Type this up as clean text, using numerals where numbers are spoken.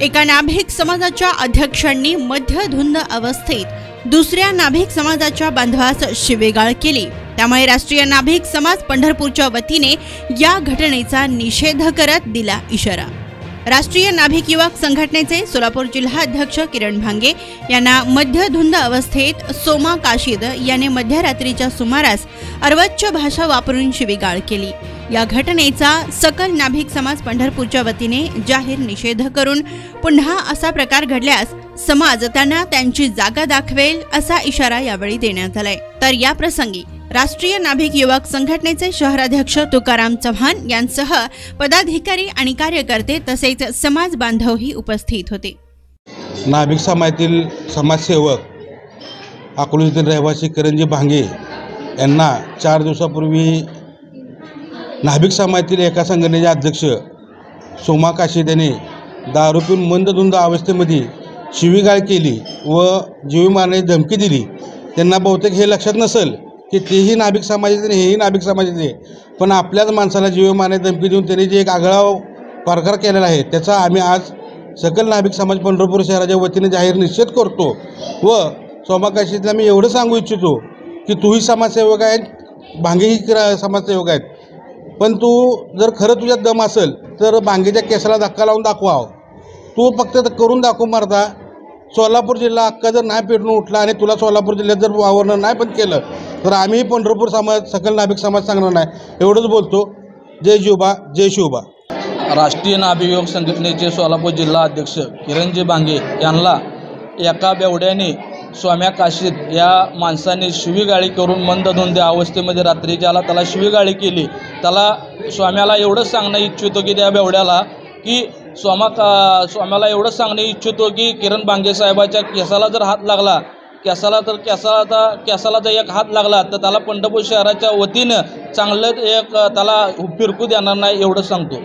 एका नाभिक समाजाच्या अध्यक्षांनी मध्यधुंद अवस्थेत दुसऱ्या नाभिक समाजाच्या बांधवास शिवेगाळ केली। त्यामुळे राष्ट्रीय नाभिक समाज पंढरपूरच्या वतीने या घटनेचा निषेध करत दिला इशारा। राष्ट्रीय नाभिक युवक संघटनेचे सोलापूर जिल्हा अध्यक्ष किरण भांगे यांना मध्यधुंद अवस्थेत सोमा काशीद याने मध्यरात्रीच्या सुमारास अर्वाच्य भाषा वापरून शिवीगाळ केली। या घटनेचा सकल नाभिक समाज पंढरपूरच्या वतीने जाहीर निषेध करून पुन्हा असा प्रकार घडल्यास समाज त्यांना त्यांची जागा दाखवेल असा इशारा यावेळी देण्यात आलाय। तर या प्रसंगी राष्ट्रीय नाभिक युवक संघटनेचे शहराध्यक्ष तुकाराम चव्हाण यांसह पदाधिकारी आणि कार्यकर्ते तसेच समाज बांधवही उपस्थित होते। नाभिक समाजातील समाजसेवक अकोल्यातील रहिवासी किरणजी भांगे यांना 4 दिवसापूर्वी नाभिक समाजातील एका संघटनेचे अध्यक्ष सोमा काशीद यांनी दारू पिऊन मंदधुंद अवस्थेमध्ये शिवीगाळ केली व जीव मारण्याची धमकी दिली। त्यांना बहुतेक हे लक्षात नसेल की तेही नाभिक समाजाचे हेही नाभिक समाजाचे, पण आपल्याच माणसाला जीव मारण्याची धमकी देऊन त्यांनी जे एक आगळा प्रकार केलेला आहे त्याचा आम्ही आज सकल नाभिक समाज पंढरपूर शहराच्या वतीने जाहीर निषेध करतो। व सोमा काशीदला मी एवढं सांगू इच्छितो की तूही समाजसेवक आहे, भांगेही समाजसेवक आहेत, पण तू जर खरं तुझ्यात दम असेल तर भांगेच्या केसाला धक्का लावून दाखवा। तू फक्त करून दाखव मर्दा। सोलापूर जिल्हा अख्खा जर नाही पेटून उठला आणि तुला सोलापूर जिल्ह्यात जर वावरणं नाही पण केलं तर आम्ही पंढरपूर समाज सकल नाभिक समाज सांगणार नाही। एवढंच बोलतो। जय जिवबा, जय शिवबा। राष्ट्रीय नाभिक युवक संघटनेचे सोलापूर जिल्हा अध्यक्ष किरणजी भांगे यांना एका बेवड्याने सोम्या काशीद या माणसाने शिवीगाळी करून मंदधुंद अवस्थेमध्ये रात्रीच्याला त्याला शिवीगाळी केली। त्याला स्वाम्याला एवढंच सांगणं इच्छितो की त्या बेवड्याला की स्वाम्याला एवढंच सांगणं इच्छितो की किरण भांगे साहेबाच्या केसाला जर हात लागला, केसाला जर एक हात लागला तर त्याला पंढरपूर शहराच्या वतीनं चांगलं एक त्याला फिरकू देणार नाही, एवढंच सांगतो।